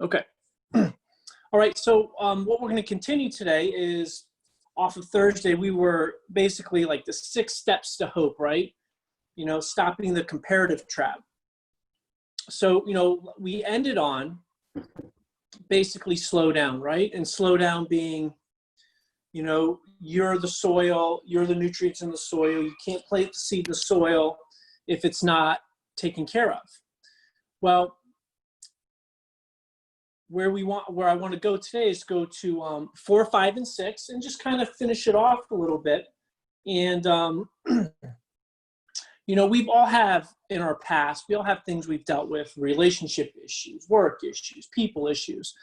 Okay. All right. So what we're going to continue today is off of Thursday. We were basically like the 6 steps to hope, right? Stopping the comparative trap. So, we ended on basically slow down, right? And slow down being, you're the soil, you're the nutrients in the soil. You can't plant the seed in the soil if it's not taken care of. Well, where I want to go today is go to 4, 5, and 6, and just kind of finish it off a little bit. And we've all have in our past, we all have things we've dealt with: relationship issues, work issues, people issues.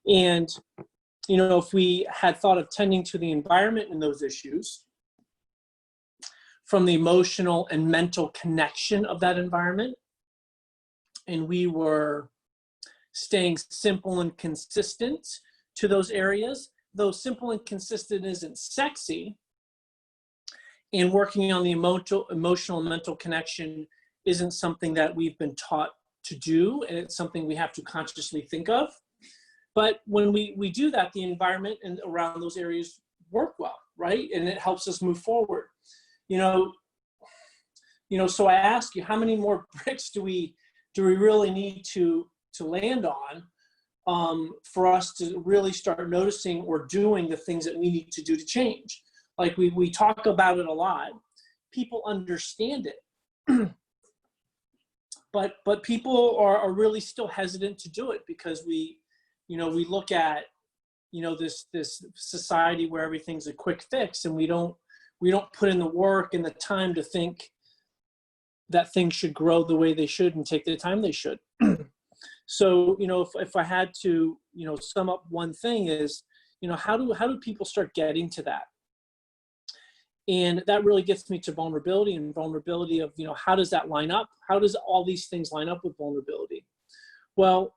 And if we had thought of tending to the environment and those issues from the emotional and mental connection of that environment, and we were staying simple and consistent to those areas, though simple and consistent isn't sexy, and working on the emotional and mental connection isn't something that we've been taught to do, and it's something we have to consciously think of. But when we do that, the environment and around those areas work well, right? And it helps us move forward. So I ask you, how many more bricks do we really need to land on for us to really start noticing or doing the things that we need to do to change? Like we talk about it a lot. People understand it, but people are really still hesitant to do it because we look at this society where everything's a quick fix, and we don't put in the work and the time to think that things should grow the way they should and take the time they should. So, if I had to, sum up one thing is, how do people start getting to that? And that really gets me to vulnerability of, how does that line up? How does all these things line up with vulnerability? Well,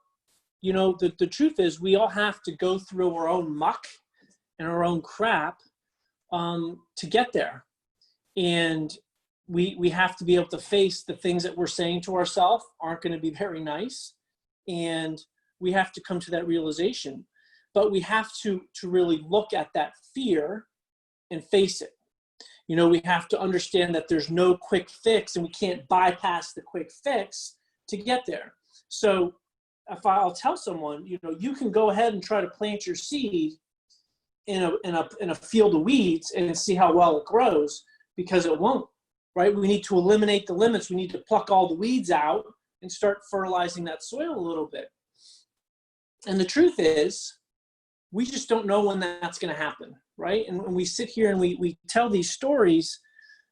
the truth is we all have to go through our own muck and our own crap to get there. And we have to be able to face the things that we're saying to ourselves aren't going to be very nice. And we have to come to that realization, but we have to really look at that fear and face it. We have to understand that there's no quick fix, and we can't bypass the quick fix to get there. So if I'll tell someone, you can go ahead and try to plant your seed in a field of weeds and see how well it grows, because it won't, right? We need to eliminate the limits. We need to pluck all the weeds out and start fertilizing that soil a little bit. And the truth is, we just don't know when that's going to happen, right? And when we sit here and we tell these stories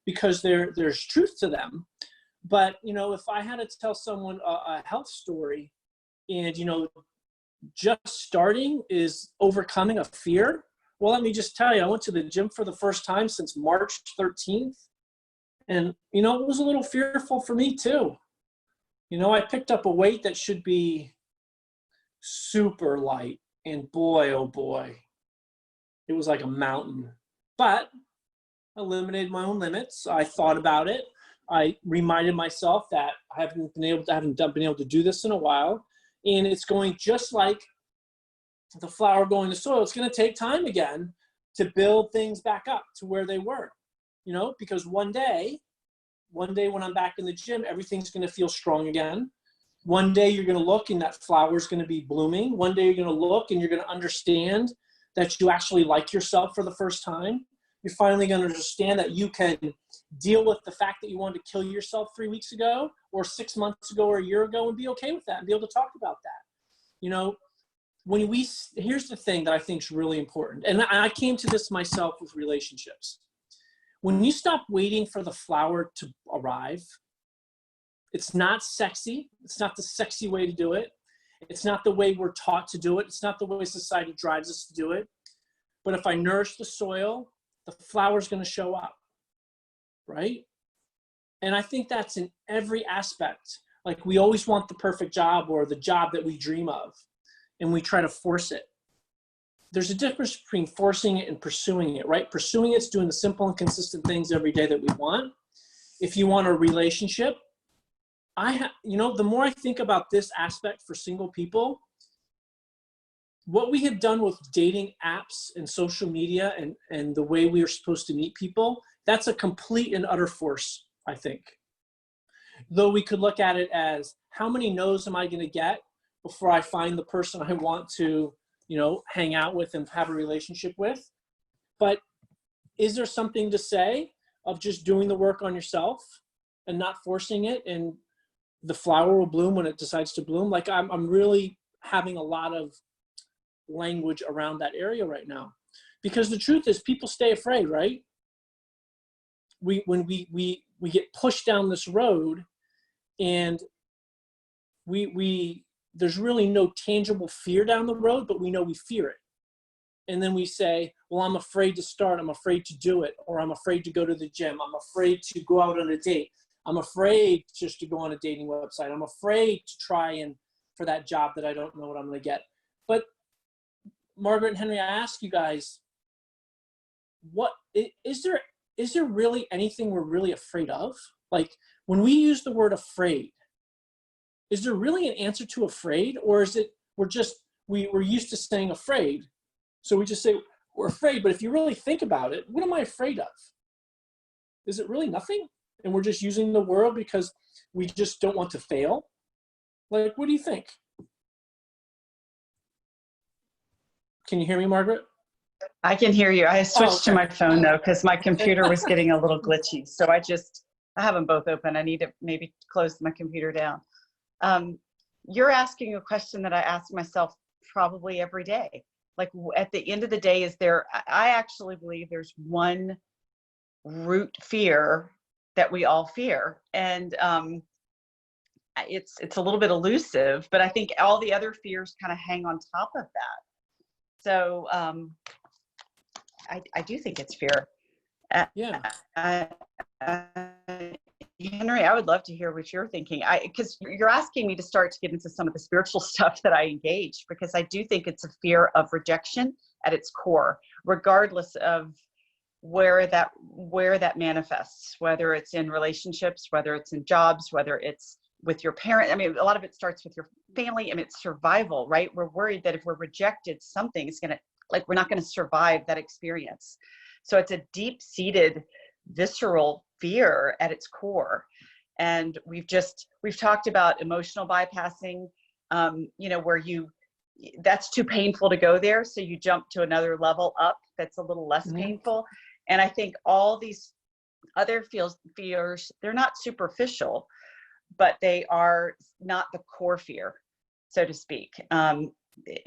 because there's truth to them. But, if I had to tell someone a health story and, just starting is overcoming a fear, well, let me just tell you, I went to the gym for the first time since March 13th. And, it was a little fearful for me too. I picked up a weight that should be super light, and boy, oh boy, it was like a mountain. But I eliminated my own limits. I thought about it. I reminded myself that I haven't been able to do this in a while, and it's going just like the flower going in the soil. It's going to take time again to build things back up to where they were, because one day when I'm back in the gym, everything's going to feel strong again. One day you're going to look and that flower's going to be blooming. One day you're going to look and you're going to understand that you actually like yourself for the first time. You're finally going to understand that you can deal with the fact that you wanted to kill yourself 3 weeks ago or 6 months ago or a year ago and be okay with that and be able to talk about that. Here's the thing that I think is really important. And I came to this myself with relationships. When you stop waiting for the flower to arrive, it's not sexy. It's not the sexy way to do it. It's not the way we're taught to do it. It's not the way society drives us to do it. But if I nourish the soil, the flower's going to show up, right? And I think that's in every aspect. Like we always want the perfect job or the job that we dream of, and we try to force it. There's a difference between forcing it and pursuing it, right? Pursuing it's doing the simple and consistent things every day that we want. If you want a relationship, the more I think about this aspect for single people, what we have done with dating apps and social media and the way we are supposed to meet people, that's a complete and utter force, I think. Though we could look at it as, how many no's am I going to get before I find the person I want to, hang out with and have a relationship with? But is there something to say of just doing the work on yourself and not forcing it, and the flower will bloom when it decides to bloom? Like, I'm really having a lot of language around that area right now, because the truth is people stay afraid, right? When we get pushed down this road, and there's really no tangible fear down the road, but we know we fear it. And then we say, well, I'm afraid to start, I'm afraid to do it, or I'm afraid to go to the gym, I'm afraid to go out on a date, I'm afraid just to go on a dating website, I'm afraid to try and for that job that I don't know what I'm going to get. But Margaret and Henry, I ask you guys, what is there really anything we're really afraid of? Like, when we use the word afraid, is there really an answer to afraid? Or is it we're used to saying afraid, so we just say we're afraid? But if you really think about it, what am I afraid of? Is it really nothing? And we're just using the word because we just don't want to fail? Like, what do you think? Can you hear me, Margaret? I can hear you. I switched to okay. my phone though, because my computer was getting a little glitchy. So I have them both open. I need to maybe close my computer down. You're asking a question that I ask myself probably every day. Like, at the end of the day, I actually believe there's one root fear that we all fear. And it's a little bit elusive, but I think all the other fears kind of hang on top of that. So I do think it's fear. Yeah. Henry, I would love to hear what you're thinking. Because you're asking me to start to get into some of the spiritual stuff that I engage, because I do think it's a fear of rejection at its core, regardless of where that manifests, whether it's in relationships, whether it's in jobs, whether it's with your parent. I mean, a lot of it starts with your family. I mean, it's survival, right? We're worried that if we're rejected, something is we're not going to survive that experience. So it's a deep-seated, visceral fear at its core. And we've talked about emotional bypassing, where that's too painful to go there. So you jump to another level up that's a little less painful. And I think all these other fears, they're not superficial, but they are not the core fear, so to speak.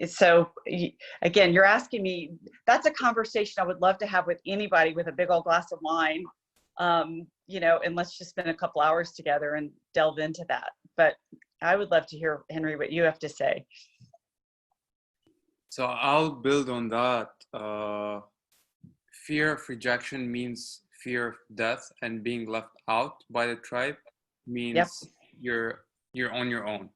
So again, you're asking me, that's a conversation I would love to have with anybody with a big old glass of wine, and let's just spend a couple hours together and delve into that. But I would love to hear, Henry, what you have to say. So I'll build on that. Fear of rejection means fear of death, and being left out by the tribe means you're on your own.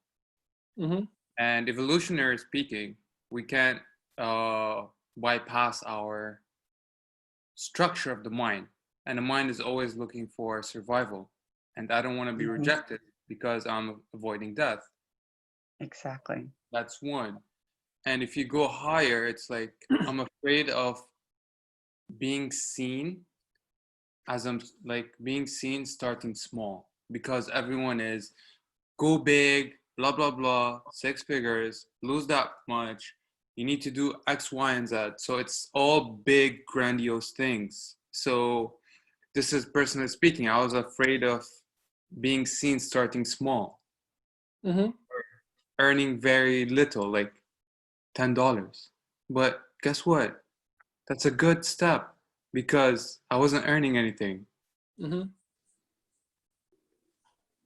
Mm-hmm. And evolutionary speaking, we can't bypass our structure of the mind. And the mind is always looking for survival. And I don't want to be rejected because I'm avoiding death. Exactly. That's one. And if you go higher, it's like, I'm afraid of being seen starting small, because everyone is go big, blah, blah, blah, 6 figures, lose that much. You need to do X, Y, and Z. So it's all big, grandiose things. So this is personally speaking. I was afraid of being seen starting small, earning very little, like $10. But guess what? That's a good step, because I wasn't earning anything.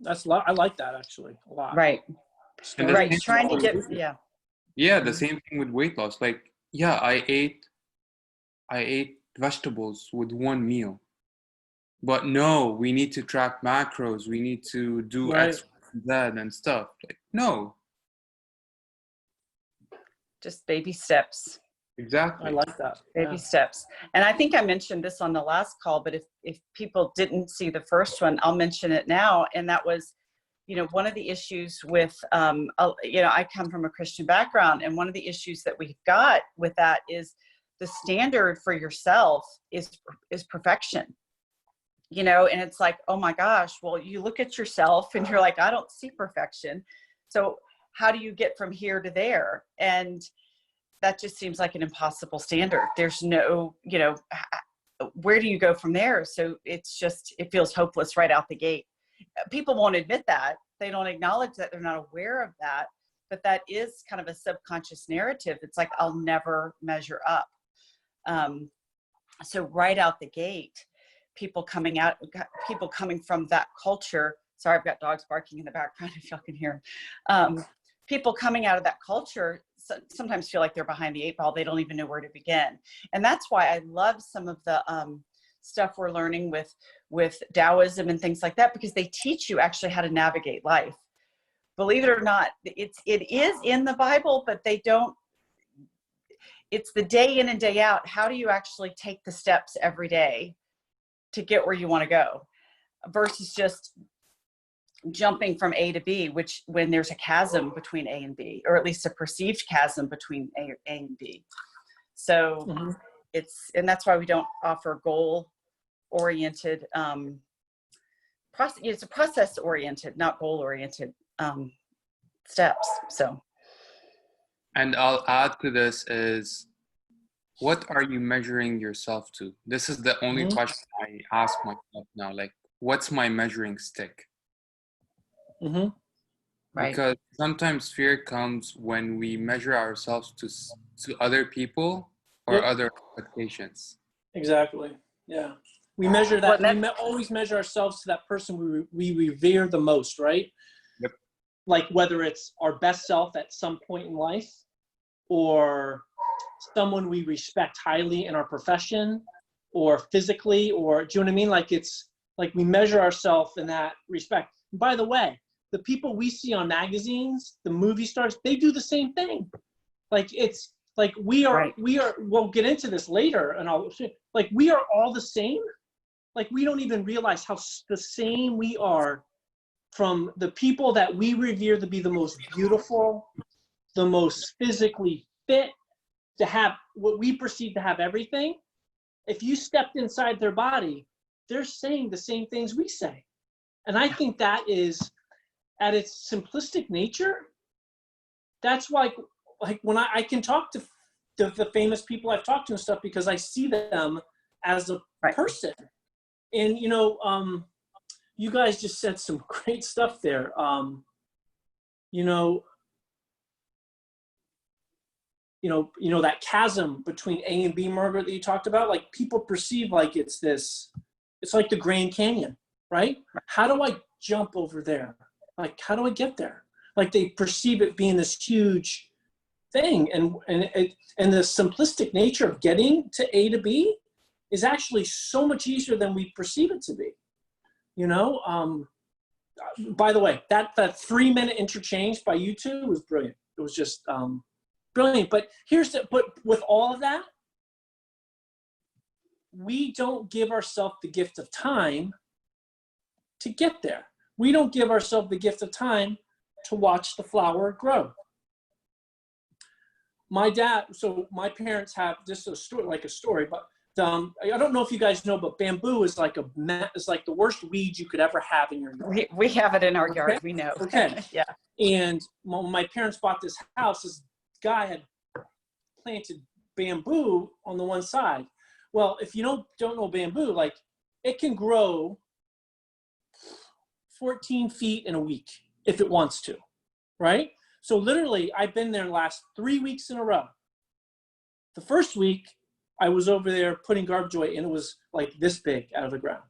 I like that actually a lot. Right. And right. Trying to get, the same thing with weight loss. Like, I ate vegetables with one meal, but no, we need to track macros. We need to do X, Z and stuff. Like, no. Just baby steps. Exactly. I like that. Baby steps. And I think I mentioned this on the last call, but if people didn't see the first one, I'll mention it now. And that was, one of the issues with, I come from a Christian background, and one of the issues that we've got with that is the standard for yourself is perfection, and it's like, oh my gosh, well, you look at yourself and you're like, I don't see perfection. So how do you get from here to there? And that just seems like an impossible standard. There's no, where do you go from there? So it feels hopeless right out the gate. People won't admit that. They don't acknowledge that. They're not aware of that, but that is kind of a subconscious narrative. It's like, I'll never measure up. So right out the gate, people coming from that culture. Sorry, I've got dogs barking in the background if y'all can hear. People coming out of that culture sometimes feel like they're behind the eight ball. They don't even know where to begin. And that's why I love some of the stuff we're learning with Taoism and things like that, because they teach you actually how to navigate life. Believe it or not, it is in the Bible, but they don't. It's the day in and day out. How do you actually take the steps every day to get where you want to go, versus just jumping from A to B, which when there's a chasm between A and B, or at least a perceived chasm between A and B. So and that's why we don't offer goal-oriented process. It's a process-oriented, not goal-oriented steps. So. And I'll add to this is, what are you measuring yourself to? This is the only question I ask myself now. Like, what's my measuring stick? Right. Because sometimes fear comes when we measure ourselves to other people or other expectations. Exactly. Yeah. We measure that. We always measure ourselves to that person we revere the most, right? Yep. Like whether it's our best self at some point in life, or someone we respect highly in our profession, or physically, or do you know what I mean? Like it's like we measure ourselves in that respect. And by the way, the people we see on magazines, the movie stars, they do the same thing. Like it's like we'll get into this later, and we are all the same. Like we don't even realize how the same we are, from the people that we revere to be the most beautiful, the most physically fit, to have what we perceive to have everything. If you stepped inside their body, they're saying the same things we say. And I think that is, at its simplistic nature, that's why, like when I can talk to the famous people I've talked to and stuff, because I see them as a person. And, you guys just said some great stuff there. That chasm between A and B, Margaret, that you talked about, like people perceive like it's like the Grand Canyon, right? How do I jump over there? Like, how do I get there? Like they perceive it being this huge thing. And the simplistic nature of getting to A to B is actually so much easier than we perceive it to be. By the way, that 3-minute interchange by you two was brilliant. It was just brilliant. But but with all of that, we don't give ourselves the gift of time to get there. We don't give ourselves the gift of time to watch the flower grow. My parents have just a story, but I don't know if you guys know, but bamboo is like the worst weed you could ever have in your yard. We have it in our yard. We know. Okay. Yeah. And when my parents bought this house, this guy had planted bamboo on the one side. Well, if you don't know bamboo, like it can grow 14 feet in a week if it wants to, right? So literally, I've been there the last 3 weeks in a row. The first week, I was over there putting garbage away, and it was like this big out of the ground.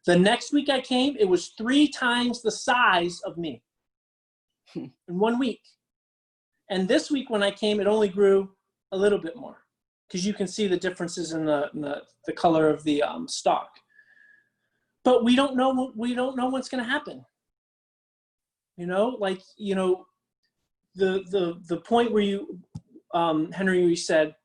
The next week I came, it was 3 times the size of me in 1 week. And this week when I came, it only grew a little bit more, because you can see the differences in the color of the stalk. But we don't know what's going to happen. The point where you, Henry, you said,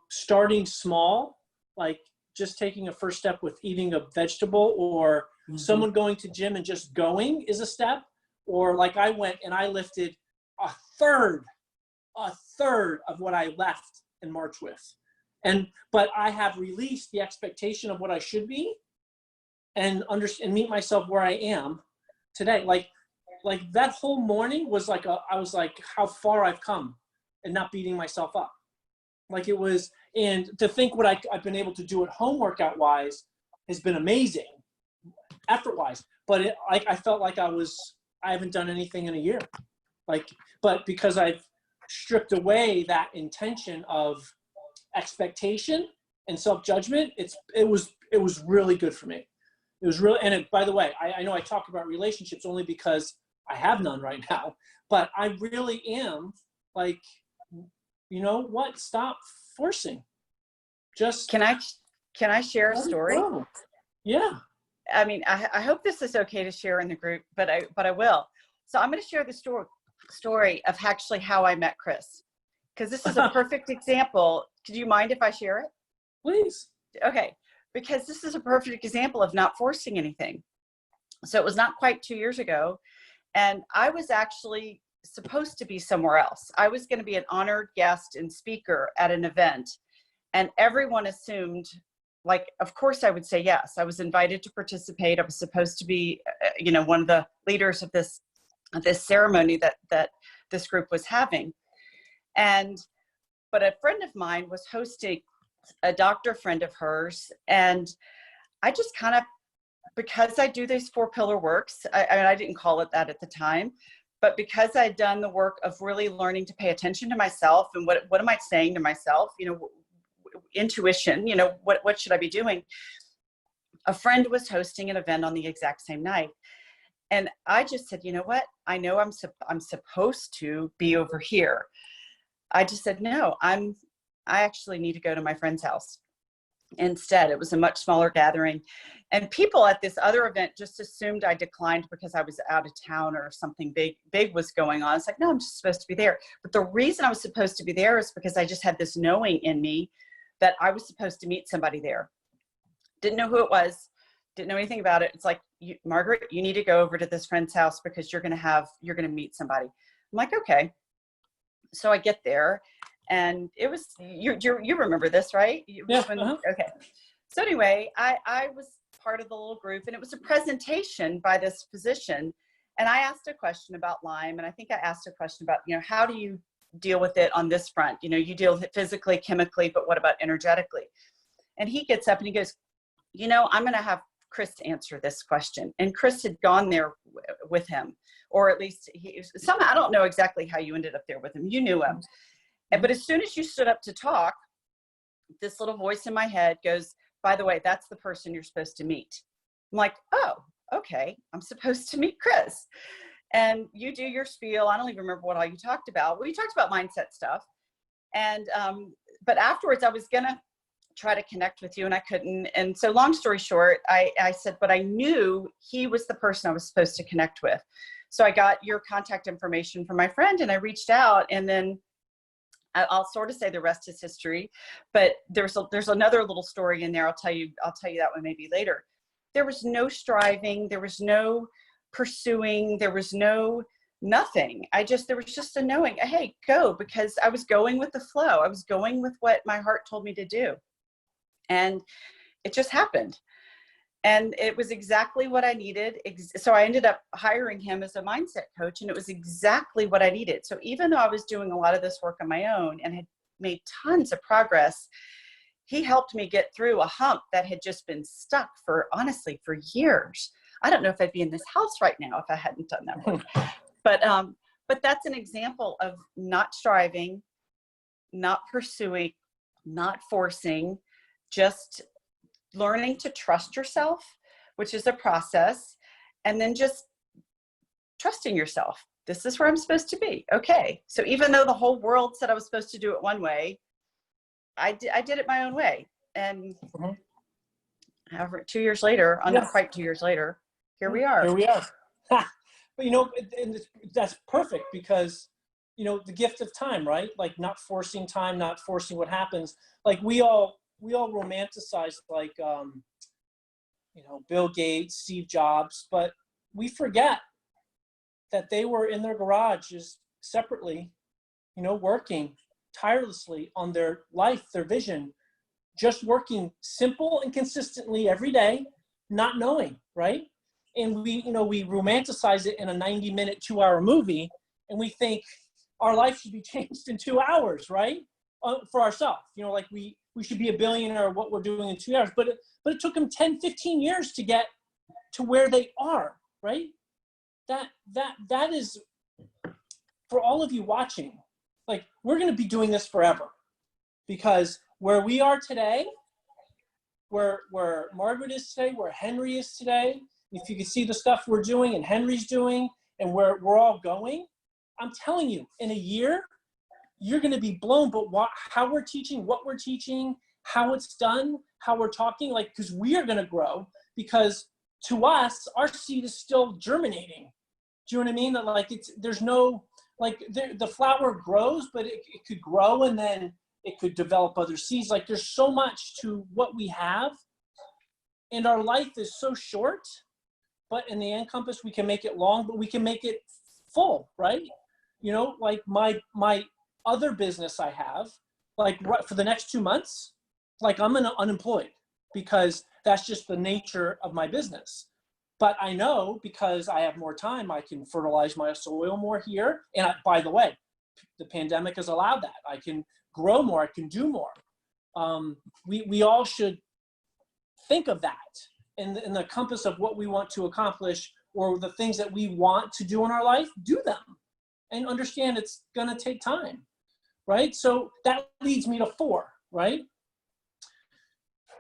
starting small, like just taking a first step with eating a vegetable, or someone going to gym and just going is a step. Or like I went and I lifted a third of what I left in March with. But I have released the expectation of what I should be and meet myself where I am today. Like that whole morning was like I was like, how far I've come and not beating myself up. Like it was, and to think what I've been able to do at home workout wise has been amazing, effort wise. But I felt like I haven't done anything in a year. But because I've stripped away that intention of expectation and self-judgment, it was really good for me. It was really, and by the way, I know I talk about relationships only because I have none right now, but I really am like, you know what? Stop forcing. Just Can I share a story? Yeah. I mean, I hope this is okay to share in the group, but I will. So I'm going to share the story of actually how I met Chris, because this is a perfect example. Do you mind if I share it? Please. Okay, because this is a perfect example of not forcing anything. So it was not quite 2 years ago, and I was actually supposed to be somewhere else. I was going to be an honored guest and speaker at an event, and everyone assumed, like, of course I would say yes. I was invited to participate. I was supposed to be, one of the leaders of this ceremony that this group was having. But a friend of mine was hosting a doctor friend of hers. And I just kind of, because I do these 4-pillar works, I didn't call it that at the time, but because I'd done the work of really learning to pay attention to myself and what am I saying to myself, intuition, what should I be doing? A friend was hosting an event on the exact same night. And I just said, you know what? I know I'm supposed to be over here. I just said, no, I actually need to go to my friend's house. Instead, it was a much smaller gathering. And people at this other event just assumed I declined because I was out of town or something big was going on. It's like, no, I'm just supposed to be there. But the reason I was supposed to be there is because I just had this knowing in me that I was supposed to meet somebody there. Didn't know who it was, didn't know anything about it. It's like, Margaret, you need to go over to this friend's house because you're going to meet somebody. I'm like, okay. So I get there, and it was, you remember this, right? Yeah. Okay. So anyway, I was part of the little group, and it was a presentation by this physician. And I asked a question about Lyme, and I think I asked a question about, how do you deal with it on this front? You deal with it physically, chemically, but what about energetically? And he gets up and he goes, I'm going to have Chris answer this question. And Chris had gone there with him, or at least somehow, I don't know exactly how you ended up there with him. You knew him. But as soon as you stood up to talk, this little voice in my head goes, by the way, that's the person you're supposed to meet. I'm like, oh, okay. I'm supposed to meet Chris. And you do your spiel. I don't even remember what all you talked about. Well, you talked about mindset stuff. And, but afterwards I was going to try to connect with you and I couldn't. And so long story short, I said, but I knew he was the person I was supposed to connect with. So I got your contact information from my friend and I reached out, and then I'll sort of say the rest is history, but there's another little story in there. I'll tell you that one maybe later. There was no striving. There was no pursuing. There was nothing. There was just a knowing, hey, go, because I was going with the flow. I was going with what my heart told me to do. And it just happened. And it was exactly what I needed. So I ended up hiring him as a mindset coach, and it was exactly what I needed. So even though I was doing a lot of this work on my own and had made tons of progress, he helped me get through a hump that had just been stuck honestly, for years. I don't know if I'd be in this house right now if I hadn't done that work. But that's an example of not striving, not pursuing, not forcing, just learning to trust yourself, which is a process, and then just trusting yourself. This is where I'm supposed to be. Okay. So even though the whole world said I was supposed to do it one way, I did it my own way. And however, 2 years later, not quite 2 years later, here we are. But and that's perfect because, the gift of time, right? Like not forcing time, not forcing what happens. Like we all romanticize like, Bill Gates, Steve Jobs, but we forget that they were in their garages separately, you know, working tirelessly on their life, their vision, just working simple and consistently every day, not knowing, right? And we, you know, we romanticize it in a 90-minute, 2-hour movie, and we think our life should be changed in 2 hours, right? For ourselves, you know, like we should be a billionaire what we're doing in 2 hours, but it took them 10, 15 years to get to where they are, right? That is, for all of you watching, like, we're going to be doing this forever, because where we are today, where Margaret is today, where Henry is today, if you can see the stuff we're doing and Henry's doing and where we're all going, I'm telling you, in a year, you're going to be blown. But how we're teaching, what we're teaching, how it's done, how we're talking, like, because we are going to grow, because to us, our seed is still germinating. Do you know what I mean? That, like, there's no, like, the flower grows, but it could grow and then it could develop other seeds. Like, there's so much to what we have, and our life is so short, but in the end compass, we can make it long, but we can make it full, right? You know, like my other business I have, like, right for the next 2 months, like, I'm unemployed, because that's just the nature of my business. But I know, because I have more time, I can fertilize my soil more here. And by the way, the pandemic has allowed that. I can grow more, I can do more. We all should think of that in the compass of what we want to accomplish, or the things that we want to do in our life, do them. And understand it's gonna take time, right? So that leads me to 4, right?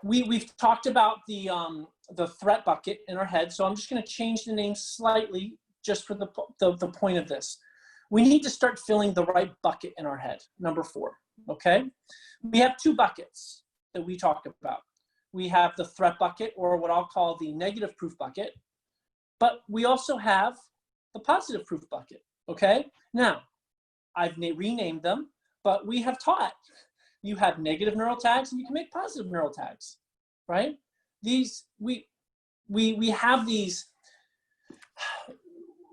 We've talked about the threat bucket in our head. So I'm just going to change the name slightly just for the point of this. We need to start filling the right bucket in our head, number 4, okay? We have 2 buckets that we talk about. We have the threat bucket, or what I'll call the negative proof bucket, but we also have the positive proof bucket, okay? Now, I've renamed them, but we have taught you have negative neural tags and you can make positive neural tags, right? These, we have these,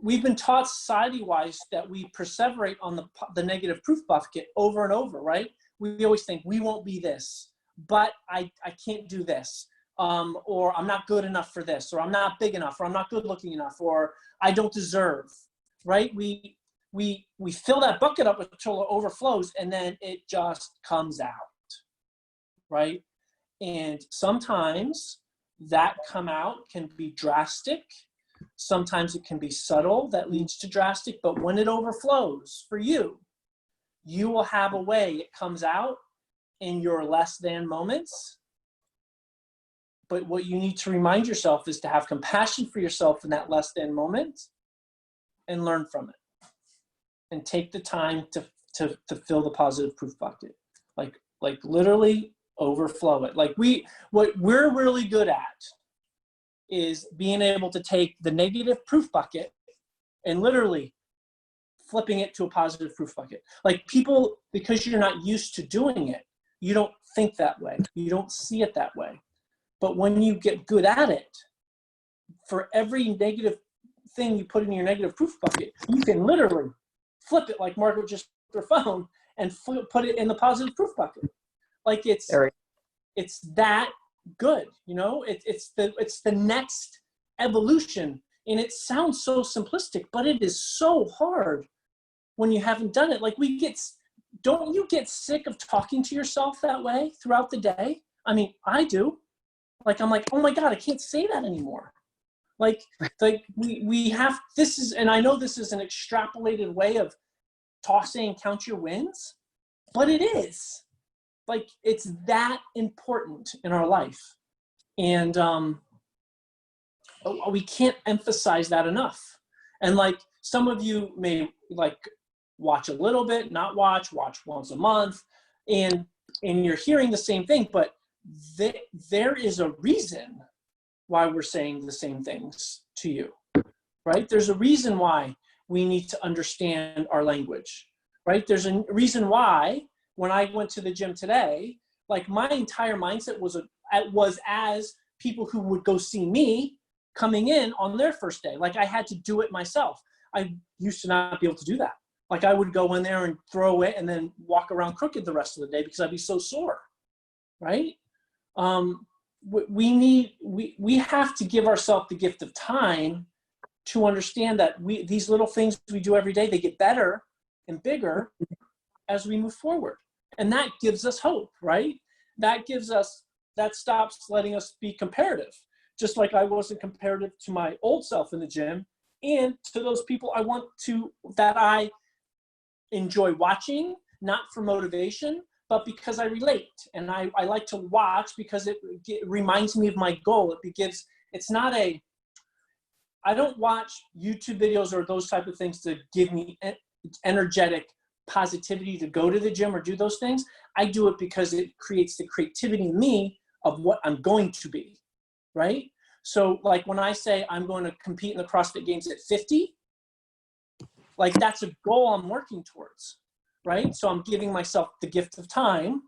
we've been taught society-wise that we perseverate on the negative proof bucket over and over, right? We always think we won't be this, but I can't do this, or I'm not good enough for this, or I'm not big enough, or I'm not good looking enough, or I don't deserve, right? We fill that bucket up until it overflows, and then it just comes out, right? And sometimes that come out can be drastic. Sometimes it can be subtle that leads to drastic, but when it overflows for you, you will have a way it comes out in your less than moments. But what you need to remind yourself is to have compassion for yourself in that less than moment and learn from it. And take the time to fill the positive proof bucket. Like literally overflow it. Like what we're really good at is being able to take the negative proof bucket and literally flipping it to a positive proof bucket. Like, people, because you're not used to doing it, you don't think that way. You don't see it that way. But when you get good at it, for every negative thing you put in your negative proof bucket, you can literally flip it, like Margaret just her phone, and put it in the positive proof bucket. Like, it's that good, you know. It's the next evolution, and it sounds so simplistic, but it is so hard when you haven't done it. Like, don't you get sick of talking to yourself that way throughout the day? I mean, I do. Like, I'm like, oh my God, I can't say that anymore. Like we have, this is, and I know this is an extrapolated way of saying count your wins, but it is. Like, it's that important in our life. And we can't emphasize that enough. And like, some of you may like watch a little bit, not watch once a month, and you're hearing the same thing, but there is a reason why we're saying the same things to you, right? There's a reason why we need to understand our language, right? There's a reason why when I went to the gym today, like, my entire mindset was as people who would go see me coming in on their first day. Like, I had to do it myself. I used to not be able to do that. Like I would go in there and throw it and then walk around crooked the rest of the day because I'd be so sore, right? We have to give ourselves the gift of time to understand that these little things we do every day, they get better and bigger as we move forward. And that gives us hope, right? That stops letting us be comparative. Just like I wasn't comparative to my old self in the gym and to those people that I enjoy watching, not for motivation, but because I relate. And I like to watch because it reminds me of my goal. I don't watch YouTube videos or those type of things to give me energetic positivity to go to the gym or do those things. I do it because it creates the creativity in me of what I'm going to be, right? So like when I say I'm going to compete in the CrossFit Games at 50, like that's a goal I'm working towards, right? So I'm giving myself the gift of time,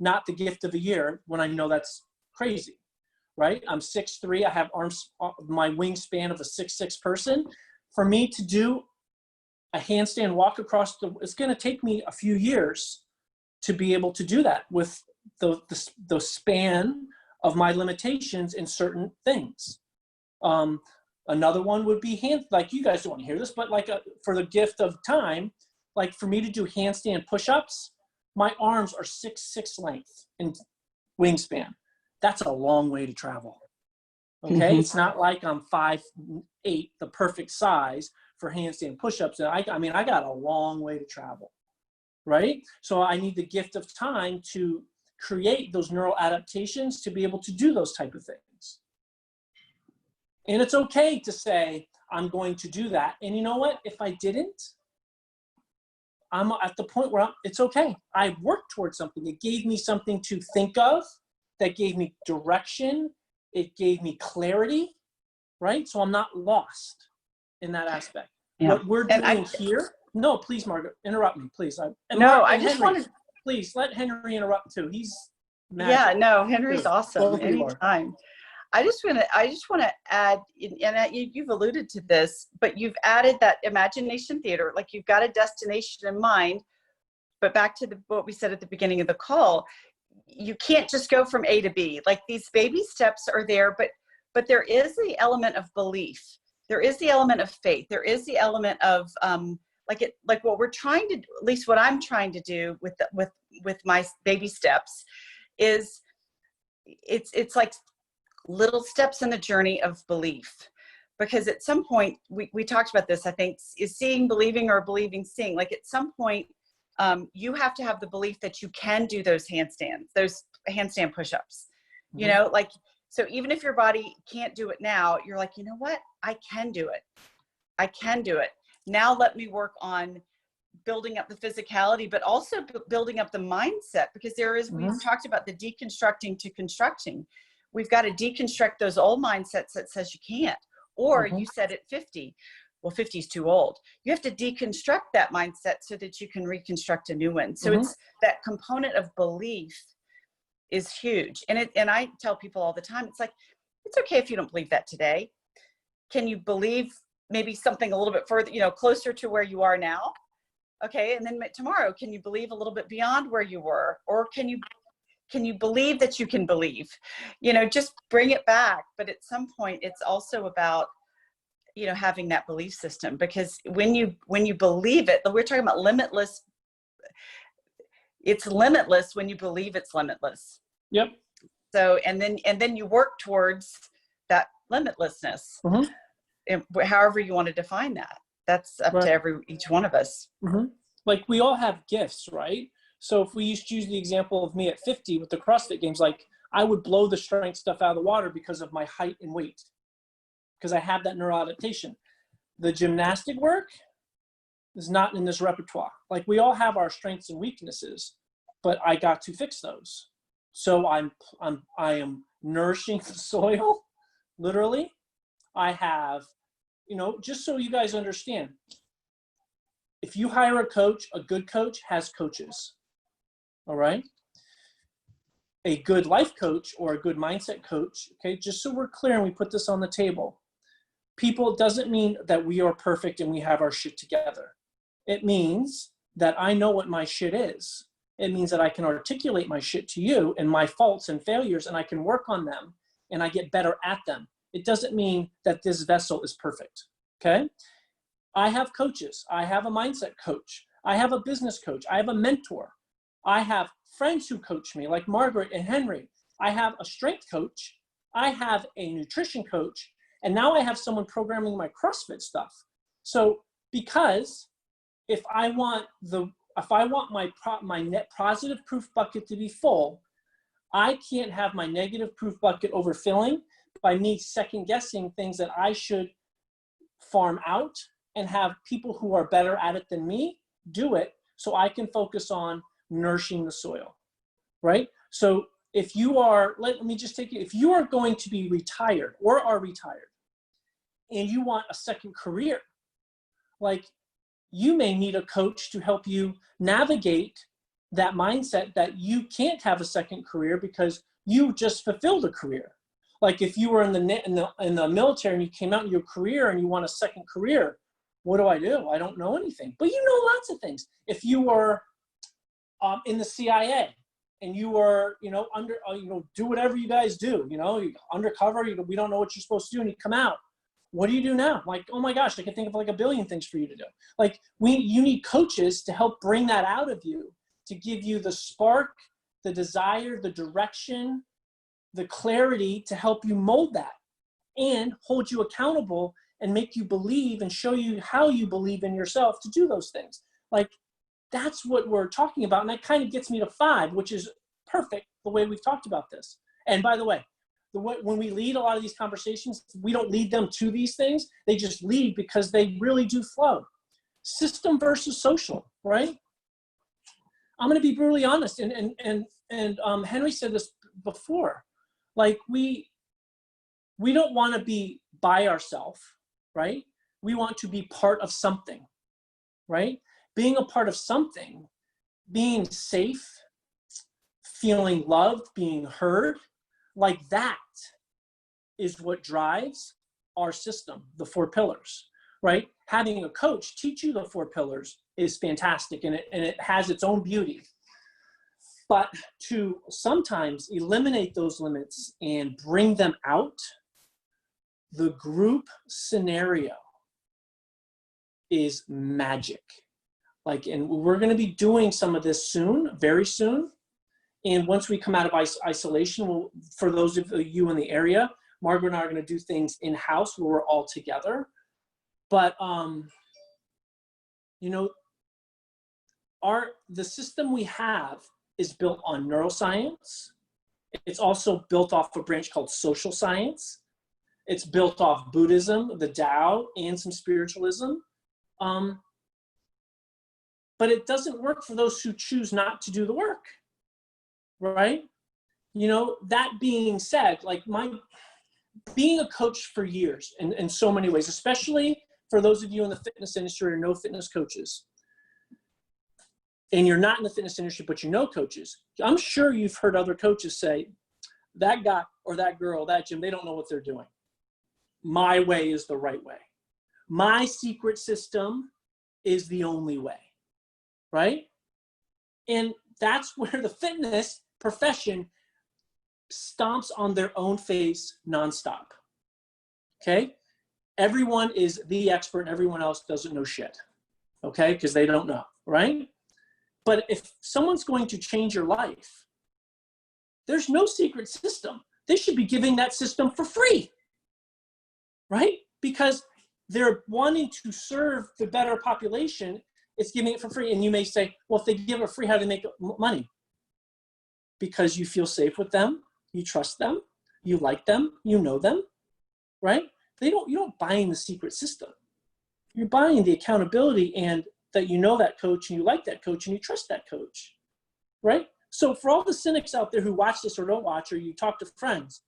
not the gift of a year when I know that's crazy, right? I'm 6'3", I have arms, my wingspan of a 6'6" person. For me to do a handstand walk across it's going to take me a few years to be able to do that with the span of my limitations in certain things. Another one would be like you guys don't want to hear this, but like for the gift of time, like for me to do handstand push-ups, my arms are 6'6" length in wingspan. That's a long way to travel. Okay, it's not like I'm 5'8", the perfect size for handstand push-ups. And I got a long way to travel, right? So I need the gift of time to create those neural adaptations to be able to do those type of things. And it's okay to say, I'm going to do that. And you know what? If I didn't, I'm at the point where it's okay. I worked towards something. It gave me something to think of, that gave me direction. It gave me clarity, right? So I'm not lost in that aspect. Yeah. What we're doing here, no, please, Margaret, interrupt me, please. Please let Henry interrupt too. He's magic. Yeah, no, Henry's awesome. Anytime. I just want to add, and you've alluded to this, but you've added that imagination theater, like you've got a destination in mind. But back to what we said at the beginning of the call, you can't just go from A to B. Like these baby steps are there, but there is the element of belief. There is the element of faith. There is the element of like what we're trying to, at least what I'm trying to do with my baby steps, is it's like little steps in the journey of belief. Because at some point, we talked about this, I think, is seeing believing or believing seeing. Like at some point, you have to have the belief that you can do those handstand push-ups, you know, like, so even if your body can't do it now, you're like, you know what, I can do it. I can do it. Now let me work on building up the physicality, but also building up the mindset, because we've talked about the deconstructing to constructing. We've got to deconstruct those old mindsets that says you can't, or you said at 50. Well, 50 is too old. You have to deconstruct that mindset so that you can reconstruct a new one. So it's that component of belief is huge. And I tell people all the time, it's like, it's okay if you don't believe that today. Can you believe maybe something a little bit further, closer to where you are now? Okay. And then tomorrow, can you believe a little bit beyond where you were? Or can you believe that you can believe? Just bring it back. But at some point, it's also about having that belief system, because when you believe it, we're talking about limitless. It's limitless when you believe it's limitless. Yep. So, and then you work towards that limitlessness, and however you want to define that. That's up to each one of us. Like we all have gifts, right? So if we use the example of me at 50 with the CrossFit Games, like I would blow the strength stuff out of the water because of my height and weight, because I have that neural adaptation. The gymnastic work is not in this repertoire. Like we all have our strengths and weaknesses, but I got to fix those. So I am nourishing the soil, literally. I have, just so you guys understand, if you hire a coach, a good coach has coaches, all right? A good life coach or a good mindset coach, okay, just so we're clear and we put this on the table, people, doesn't mean that we are perfect and we have our shit together. It means that I know what my shit is. It means that I can articulate my shit to you and my faults and failures, and I can work on them and I get better at them. It doesn't mean that this vessel is perfect, okay? I have coaches. I have a mindset coach. I have a business coach. I have a mentor. I have friends who coach me like Margaret and Henry. I have a strength coach. I have a nutrition coach. And now I have someone programming my CrossFit stuff. So because if I want my net positive proof bucket to be full, I can't have my negative proof bucket overfilling by me second guessing things that I should farm out and have people who are better at it than me do it, so I can focus on nourishing the soil, right? So if you are, let me just take you, if you are going to be retired or are retired and you want a second career, like, you may need a coach to help you navigate that mindset that you can't have a second career because you just fulfilled a career. Like if you were in the military and you came out in your career and you want a second career, what do? I don't know anything. But you know lots of things. If you were in the CIA and you were, do whatever you guys do, you undercover, we don't know what you're supposed to do, and you come out. What do you do now? Like, oh my gosh, I can think of like a billion things for you to do. Like you need coaches to help bring that out of you, to give you the spark, the desire, the direction, the clarity to help you mold that and hold you accountable and make you believe and show you how you believe in yourself to do those things. Like, that's what we're talking about. And that kind of gets me to 5, which is perfect the way we've talked about this. And by the way, when we lead a lot of these conversations, we don't lead them to these things. They just lead because they really do flow. System versus social, right? I'm going to be brutally honest. And Henry said this before. Like, we don't want to be by ourselves, right? We want to be part of something, right? Being a part of something, being safe, feeling loved, being heard, like that is what drives our system, the 4 pillars, right? Having a coach teach you the 4 pillars is fantastic, and it has its own beauty. But to sometimes eliminate those limits and bring them out, the group scenario is magic. Like, and we're going to be doing some of this soon, very soon. And once we come out of isolation, for those of you in the area, Margaret and I are going to do things in-house where we're all together. But, the system we have is built on neuroscience. It's also built off a branch called social science. It's built off Buddhism, the Tao, and some spiritualism. But it doesn't work for those who choose not to do the work, right? That being said, like, being a coach for years in so many ways, especially for those of you in the fitness industry or know fitness coaches, and you're not in the fitness industry, but you know coaches, I'm sure you've heard other coaches say, that guy or that girl, that gym, they don't know what they're doing. My way is the right way. My secret system is the only way, right? And that's where the fitness profession stomps on their own face nonstop, okay? Everyone is the expert and everyone else doesn't know shit, okay? Because they don't know, right? But if someone's going to change your life, there's no secret system. They should be giving that system for free, right? Because they're wanting to serve the better population, it's giving it for free. And you may say, well, if they give it free, how do they make money? Because you feel safe with them, you trust them, you like them, you know them, right? You don't buy in the secret system. You're buying the accountability and that you know that coach and you like that coach and you trust that coach, right? So for all the cynics out there who watch this or don't watch, or you talk to friends,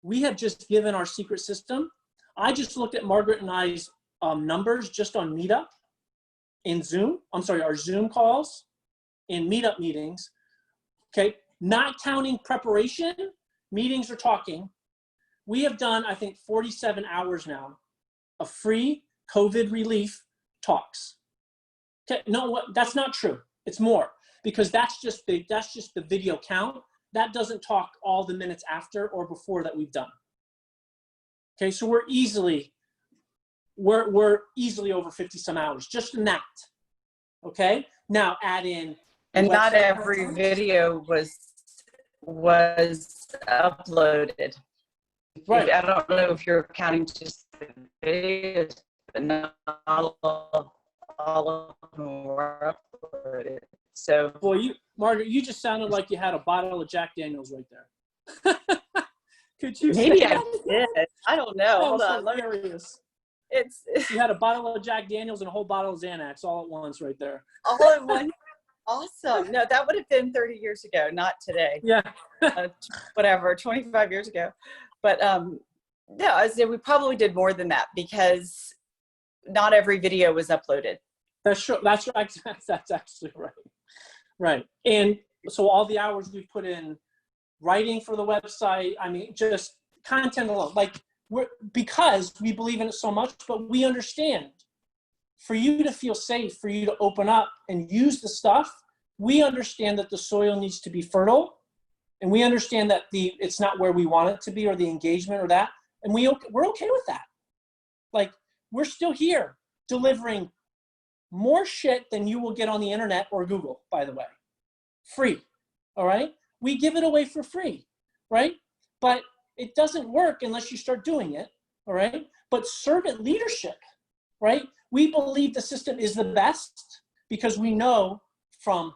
we have just given our secret system. I just looked at Margaret and I's numbers just on Meetup and Zoom. Our Zoom calls and Meetup meetings. Okay, not counting preparation, meetings or talking. We have done, I think, 47 hours now of free COVID relief talks. Okay, no, what? That's not true. It's more, because that's just the video count. That doesn't talk all the minutes after or before that we've done. Okay, so we're easily over 50 some hours just in that. Okay, now add in. And not every video was uploaded. Right. I don't know if you're counting just the videos, but not all of them were uploaded. So, well, Margaret, you just sounded like you had a bottle of Jack Daniels right there. Could you? maybe I did. I don't know. Hold on. Hilarious. It's You had a bottle of Jack Daniels and a whole bottle of Xanax all at once right there. all in one. Awesome. No, that would have been 30 years ago, not today. Yeah. Whatever, 25 years ago. But no, I said we probably did more than that because not every video was uploaded. That's true. That's right. That's actually right. Right. And so all the hours we put in writing for the website, I mean, just content alone, like because we believe in it so much, but we understand for you to feel safe, for you to open up and use the stuff, we understand that the soil needs to be fertile. And we understand that it's not where we want it to be or the engagement or that. And we're okay with that. Like, we're still here delivering more shit than you will get on the internet or Google, by the way. Free, all right? We give it away for free, right? But it doesn't work unless you start doing it, all right? But servant leadership, right? We believe the system is the best because we know from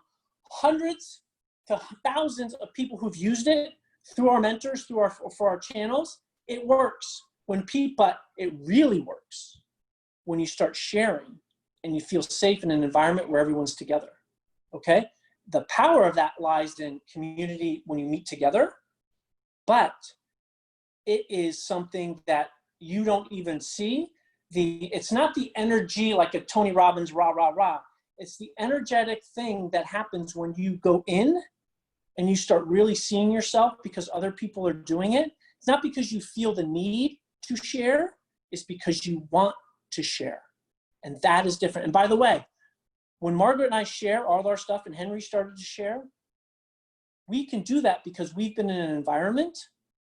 hundreds to thousands of people who've used it through our mentors, for our channels. It works but it really works when you start sharing and you feel safe in an environment where everyone's together, okay? The power of that lies in community when you meet together, but it is something that you don't even see. It's not the energy like a Tony Robbins rah, rah, rah. It's the energetic thing that happens when you go in and you start really seeing yourself because other people are doing it. It's not because you feel the need to share, it's because you want to share. And that is different. And by the way, when Margaret and I share all our stuff and Henry started to share, we can do that because we've been in an environment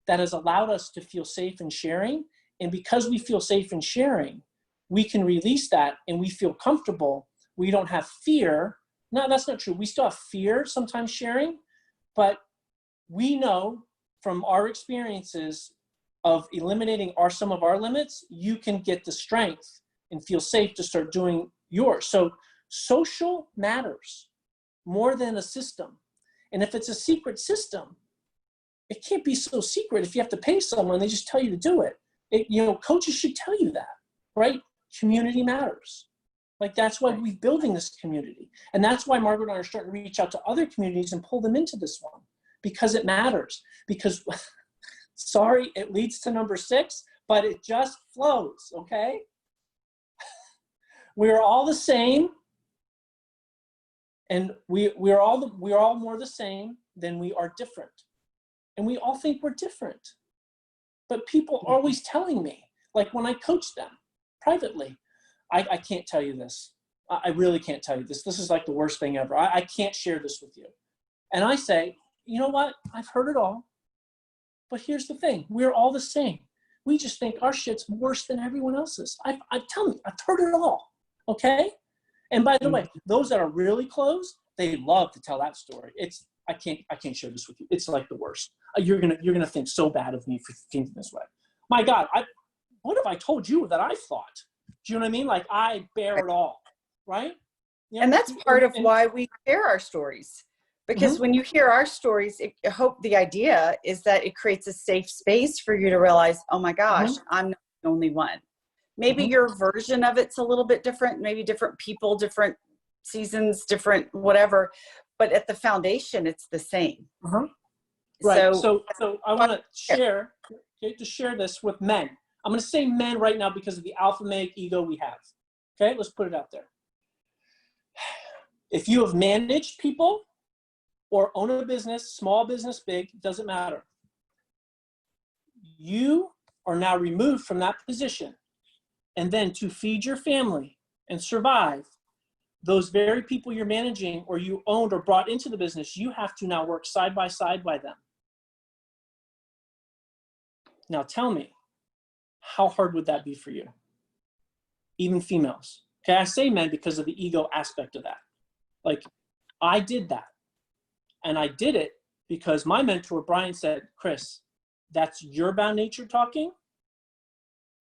that has allowed us to feel safe in sharing. And because we feel safe in sharing, we can release that and we feel comfortable. We don't have fear. No, that's not true. We still have fear sometimes sharing, but we know from our experiences of eliminating some of our limits, you can get the strength and feel safe to start doing yours. So social matters more than a system. And if it's a secret system, it can't be so secret. If you have to pay someone, they just tell you to do it. Coaches should tell you that, right? Community matters. Like, that's why we're building this community. And that's why Margaret and I are starting to reach out to other communities and pull them into this one, because it matters. Because, sorry, it leads to number 6, but it just flows, okay? We're all the same. And we're all more the same than we are different. And we all think we're different. But people are always telling me, like when I coach them privately, I can't tell you this. I really can't tell you this. This is like the worst thing ever. I can't share this with you. And I say, you know what? I've heard it all. But here's the thing. We're all the same. We just think our shit's worse than everyone else's. I've heard it all. Okay? And by the way, those that are really close, they love to tell that story. I can't share this with you. It's like the worst. You're gonna think so bad of me for thinking this way. My God, what have I told you that I thought? Do you know what I mean? Like, I bear it all, right? And that's part of why we share our stories. Because when you hear our stories, I hope the idea is that it creates a safe space for you to realize, oh my gosh, I'm not the only one. Maybe your version of it's a little bit different, maybe different people, different seasons, different whatever, but at the foundation, it's the same. Right. So I want to share this with men. I'm going to say men right now because of the alpha male ego we have. Okay, let's put it out there. If you have managed people or own a business, small business, big, doesn't matter. You are now removed from that position And then to feed your family and survive, those very people you're managing or you owned or brought into the business, you have to now work side by side by them. Now tell me, how hard would that be for you? Even females. Okay, I say men because of the ego aspect of that. Like, I did that. And I did it because my mentor, Brian, said, Chris, that's your bound nature talking.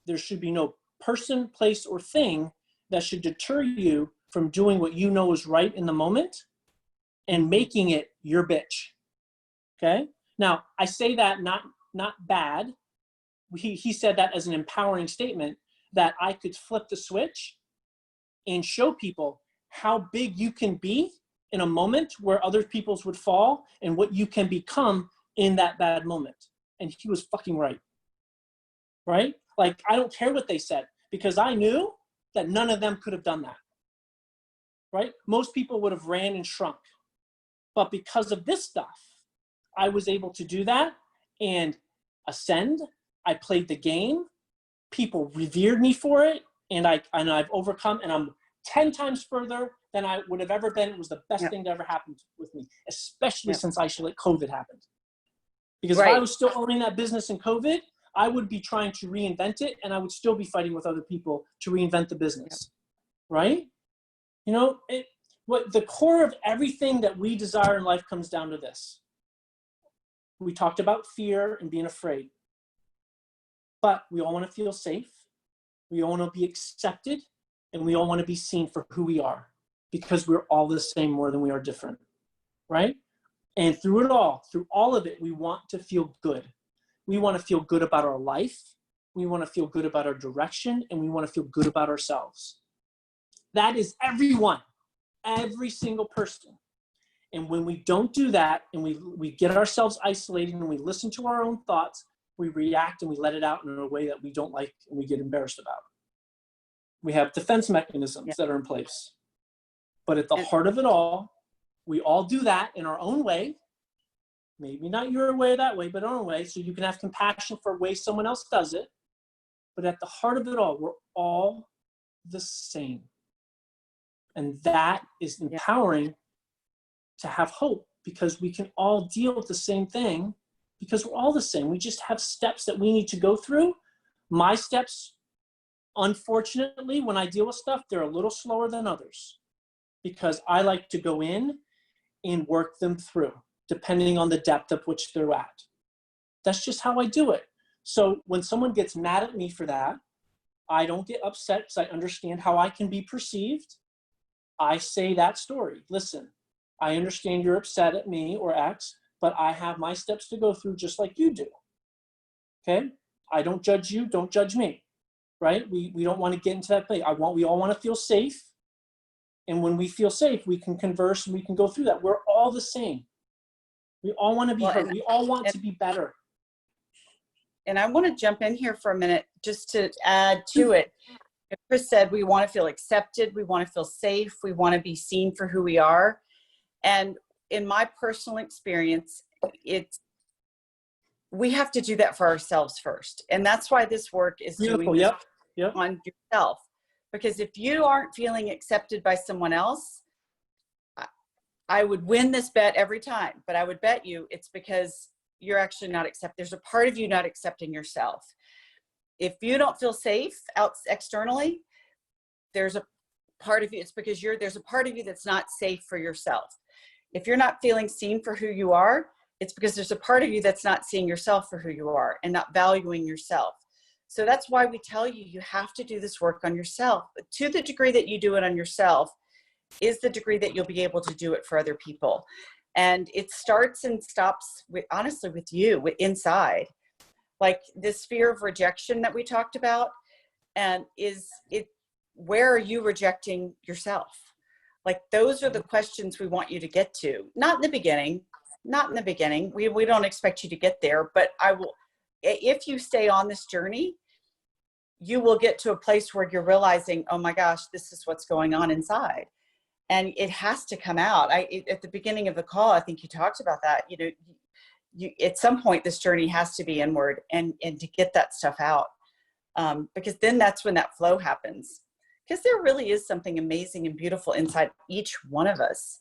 There should be no person, place, or thing that should deter you from doing what you know is right in the moment and making it your bitch. Okay? Now, I say that not bad. He said that as an empowering statement that I could flip the switch and show people how big you can be in a moment where other people's would fall and what you can become in that bad moment. And he was fucking right. Right? Like, I don't care what they said because I knew that none of them could have done that. Right? Most people would have ran and shrunk. But because of this stuff, I was able to do that and ascend. I played the game. People revered me for it. And I've overcome, and I'm 10 times further than I would have ever been. It was the best thing that ever happened with me, especially since COVID happened. Because if I was still owning that business in COVID, I would be trying to reinvent it, and I would still be fighting with other people to reinvent the business, right? You know, what the core of everything that we desire in life comes down to this. We talked about fear and being afraid, but we all want to feel safe. We all want to be accepted, and we all want to be seen for who we are because we're all the same more than we are different, right? And through all of it, we want to feel good. We want to feel good about our life. We want to feel good about our direction, and we want to feel good about ourselves. That is everyone, every single person. And when we don't do that and we get ourselves isolated and we listen to our own thoughts, we react and we let it out in a way that we don't like and we get embarrassed about. We have defense mechanisms that are in place. But at the heart of it all, we all do that in our own way. Maybe not your way, that way, but our own way. So you can have compassion for the way someone else does it. But at the heart of it all, we're all the same. And that is empowering to have hope because we can all deal with the same thing because we're all the same. We just have steps that we need to go through. My steps, unfortunately, when I deal with stuff, they're a little slower than others because I like to go in and work them through depending on the depth of which they're at. That's just how I do it. So when someone gets mad at me for that, I don't get upset because I understand how I can be perceived. I say that story. Listen, I understand you're upset at me or X, but I have my steps to go through just like you do. Okay? I don't judge you, don't judge me. Right? We don't want to get into that place. We all want to feel safe. And when we feel safe, we can converse and we can go through that. We're all the same. We all want to be heard. We all want to be better. And I want to jump in here for a minute just to add to it. Chris said we want to feel accepted. We want to feel safe. We want to be seen for who we are. And in my personal experience, we have to do that for ourselves first. And that's why this work is doing this on yourself. Because if you aren't feeling accepted by someone else, I would win this bet every time, but I would bet you it's because you're actually not accepted. There's a part of you not accepting yourself. If you don't feel safe externally, there's a part of you, it's because there's a part of you that's not safe for yourself. If you're not feeling seen for who you are, it's because there's a part of you that's not seeing yourself for who you are and not valuing yourself. So that's why we tell you, you have to do this work on yourself. But to the degree that you do it on yourself is the degree that you'll be able to do it for other people. And it starts and stops with, honestly, with you inside. Like this fear of rejection that we talked about, and where are you rejecting yourself? Like those are the questions we want you to get to. Not in the beginning. We don't expect you to get there, but if you stay on this journey, you will get to a place where you're realizing, oh my gosh, this is what's going on inside. And it has to come out. At the beginning of the call, I think you talked about that. At some point, this journey has to be inward and to get that stuff out. because then that's when that flow happens. Because there really is something amazing and beautiful inside each one of us.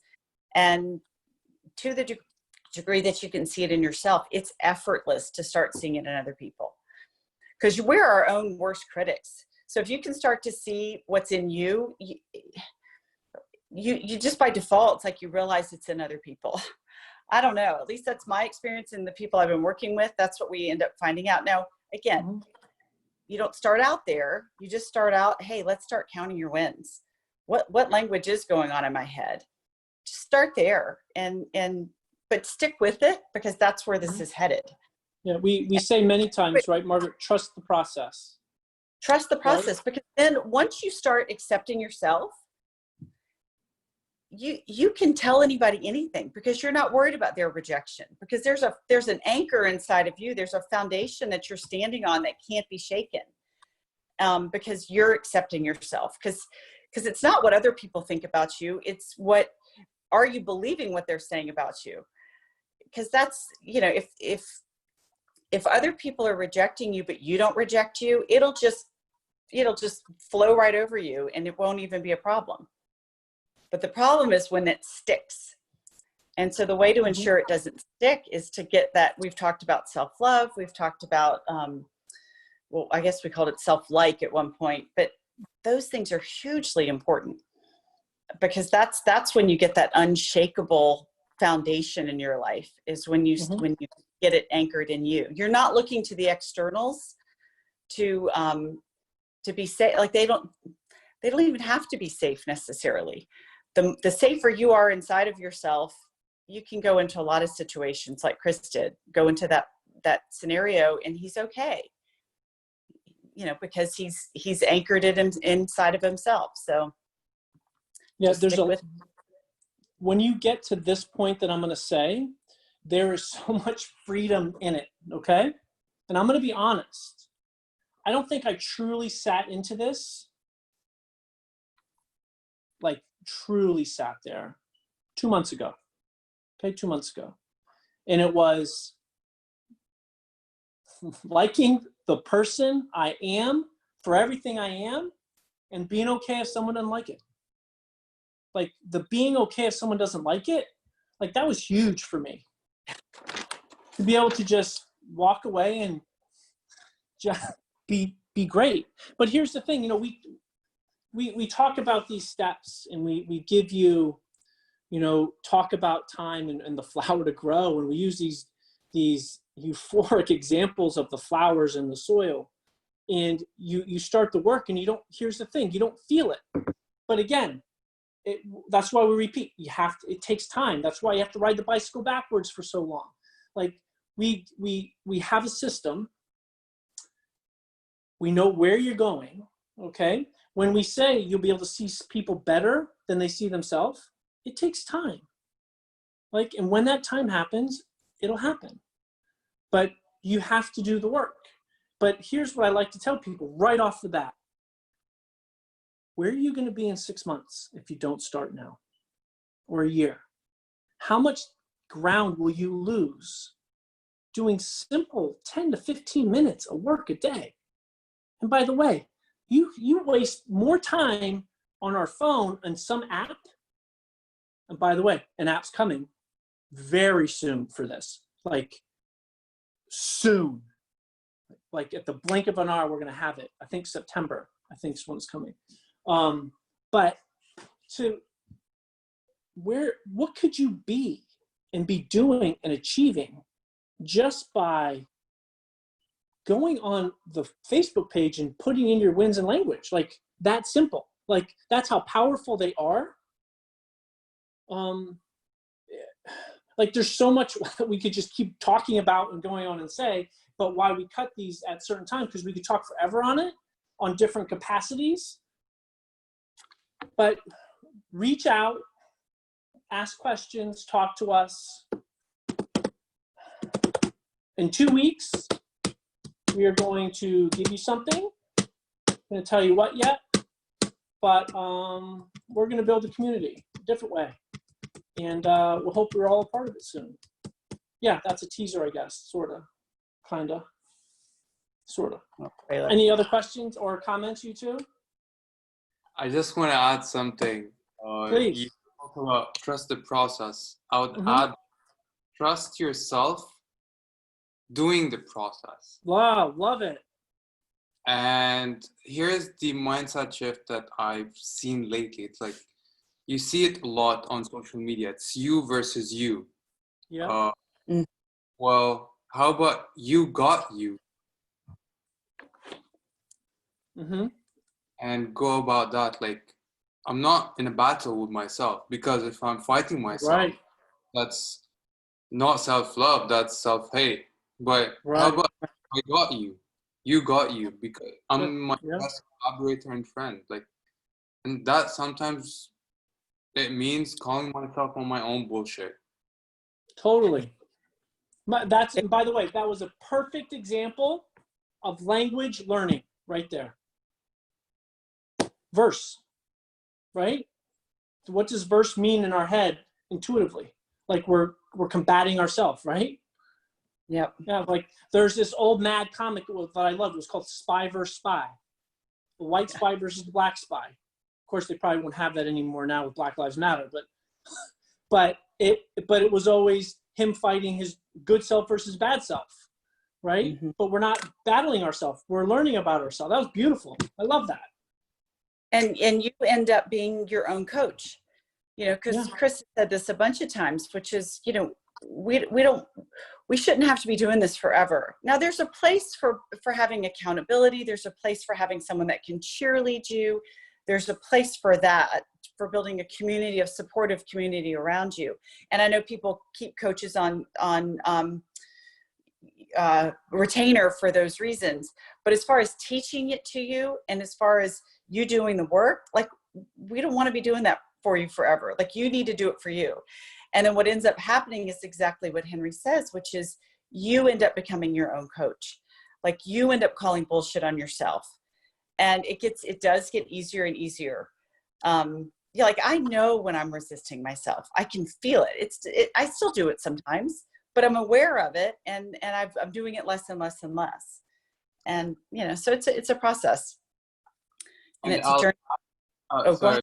And to the degree that you can see it in yourself, it's effortless to start seeing it in other people. Because we're our own worst critics. So if you can start to see what's in you, you just by default, it's like you realize it's in other people. I don't know. At least that's my experience in the people I've been working with. That's what we end up finding out. Now, again, you don't start out there. You just start out, hey, let's start counting your wins. What language is going on in my head? Just start there but stick with it, because that's where this is headed. Yeah, we say many times, right, Margaret, trust the process. Trust the process, right? Because then once you start accepting yourself, you can tell anybody anything, because you're not worried about their rejection, because there's an anchor inside of you. There's a foundation that you're standing on that can't be shaken, because you're accepting yourself, because it's not what other people think about you. It's what are you believing what they're saying about you? Because that's, if other people are rejecting you, but you don't reject you, it'll just flow right over you, and it won't even be a problem. But the problem is when it sticks. And so the way to ensure it doesn't stick is to get that. We've talked about self-love. We've talked about, well, I guess we called it self-like at one point, but those things are hugely important, because that's when you get that unshakable foundation in your life, is when you get it anchored in you. You're not looking to the externals to be safe. Like they don't even have to be safe necessarily. The safer you are inside of yourself, you can go into a lot of situations like Chris did, go into that scenario, and he's okay, because he's anchored it inside of himself. So yeah, when you get to this point that I'm going to say, there is so much freedom in it. Okay. And I'm going to be honest. I don't think I truly sat into this, like truly sat there 2 months ago. Okay. 2 months ago. And it was liking the person I am for everything I am, and being okay if someone doesn't like it. Like the being okay if someone doesn't like it, like that was huge for me. To be able to just walk away and just be great. But here's the thing, we talk about these steps, and we give you, talk about time and the flower to grow, and we use these euphoric examples of the flowers in the soil, and you start the work, and here's the thing, you don't feel it. But again, that's why we repeat. It takes time. That's why you have to ride the bicycle backwards for so long. Like we have a system. We know where you're going. Okay. When we say you'll be able to see people better than they see themselves, it takes time. And when that time happens, it'll happen. But you have to do the work. But here's what I like to tell people right off the bat. Where are you going to be in 6 months if you don't start now? Or a year? How much ground will you lose doing simple 10 to 15 minutes of work a day? And by the way, you waste more time on our phone and some app. And by the way, an app's coming very soon for this. Like soon. Like at the blink of an eye, we're going to have it. I think September. I think is when it's coming. But what could you be and be doing and achieving just by going on the Facebook page and putting in your wins in language? Like that simple. Like that's how powerful they are. Like there's so much that we could just keep talking about and going on and say, but why we cut these at certain times, because we could talk forever on it, on different capacities. But reach out, ask questions, talk to us. In 2 weeks, we are going to give you something. I'm going to tell you what yet, but we're going to build a community a different way. And we'll hope you're all a part of it soon. Yeah, that's a teaser, I guess, sort of, kind of. Sort of. Taylor. Any other questions or comments, you two? I just want to add something. Please. You talk about trust the process. I would Mhm. add trust yourself doing the process. Wow, love it. And here's the mindset shift that I've seen lately. It's like you see it a lot on social media. It's you versus you. Yeah. Well, how about you got you? Mm-hmm. And go about that. Like, I'm not in a battle with myself, because if I'm fighting myself, Right. that's not self-love, that's self-hate. But how Right. about I got you? You got you, because I'm my Yeah. best collaborator and friend. Like, and that sometimes it means calling myself on my own bullshit. Totally. That's, and by the way, that was a perfect example of language learning right there. Verse, right? What does verse mean in our head intuitively? Like we're combating ourselves, right? Yep. Yeah, like there's this old mad comic that I loved. It was called Spy vs. Spy. The white spy versus the black spy. Of course, they probably won't have that anymore now with Black Lives Matter, but it was always him fighting his good self versus bad self, right? Mm-hmm. But we're not battling ourselves. We're learning about ourselves. That was beautiful. I love that. And you end up being your own coach, you know, because Chris said this a bunch of times, which is, you know, we shouldn't have to be doing this forever. Now there's a place for having accountability. There's a place for having someone that can cheerlead you. There's a place for that, for building a community, of supportive community around you. And I know people keep coaches on retainer for those reasons. But as far as teaching it to you, and as far as you doing the work, like, we don't want to be doing that for you forever. Like, you need to do it for you. And then what ends up happening is exactly what Henry says, which is you end up becoming your own coach. Like, you end up calling bullshit on yourself. And it does get easier and easier. Yeah, like, I know when I'm resisting myself, I can feel it. I still do it sometimes, but I'm aware of it, and I'm doing it less and less and less. And, you know, so it's a process. And it's a journey. Go ahead.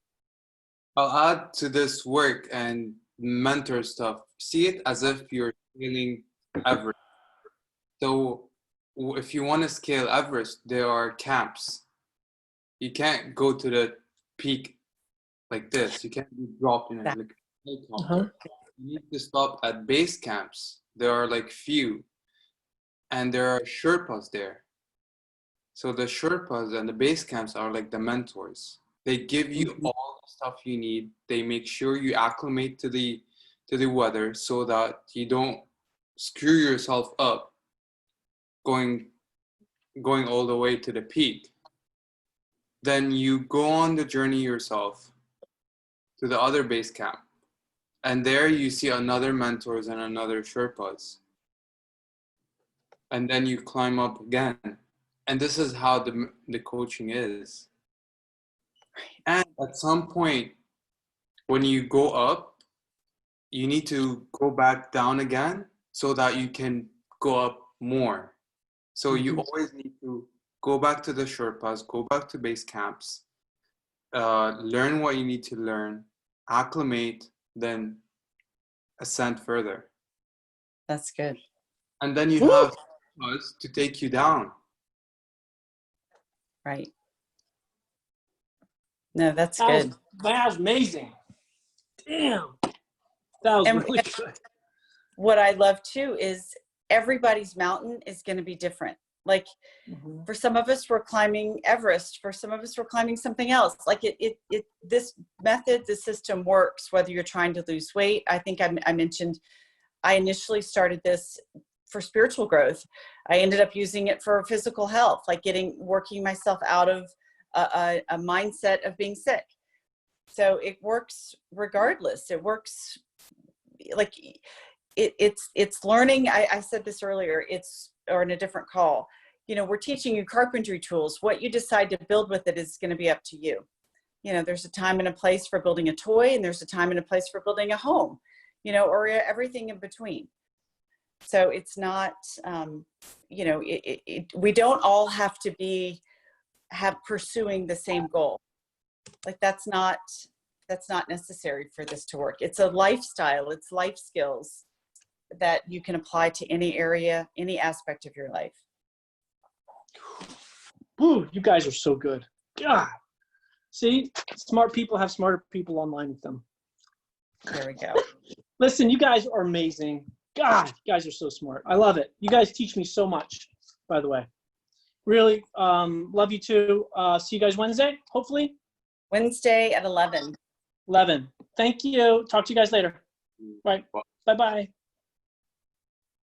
I'll add to this work and mentor stuff. See it as if you're scaling Everest. So if you want to scale Everest, there are camps. You can't go to the peak like this. You can't be dropped in a helicopter. You need to stop at base camps. There are like few, and there are Sherpas there. So the Sherpas and the base camps are like the mentors. They give you all the stuff you need. They make sure you acclimate to the weather so that you don't screw yourself up going all the way to the peak. Then you go on the journey yourself to the other base camp. And there you see another mentors and another Sherpas. And then you climb up again. And this is how the coaching is. And at some point, when you go up, you need to go back down again so that you can go up more. So you always need to go back to the Sherpas, go back to base camps, learn what you need to learn, acclimate, then ascend further. That's good. And then you have us to take you down. Right. No, that's good. That was amazing. Damn. That was really good. What I love too is everybody's mountain is going to be different. Like, for some of us, we're climbing Everest. For some of us, we're climbing something else. Like this method, the system works whether you're trying to lose weight. I think I mentioned I initially started this for spiritual growth. I ended up using it for physical health, like working myself out of a mindset of being sick. So it works regardless. It works like it's learning. I said this earlier, or in a different call, you know, we're teaching you carpentry tools. What you decide to build with it is going to be up to you. You know, there's a time and a place for building a toy, and there's a time and a place for building a home, you know, or everything in between. So it's not, we don't all have to have pursuing the same goal. Like that's not necessary for this to work. It's a lifestyle, it's life skills that you can apply to any area, any aspect of your life. Woo, you guys are so good. God. See, smart people have smarter people online with them. There we go. Listen, you guys are amazing. God, you guys are so smart. I love it. You guys teach me so much, by the way. Really, love you too. See you guys Wednesday, hopefully. Wednesday at 11. 11. Thank you. Talk to you guys later. Right. Bye-bye.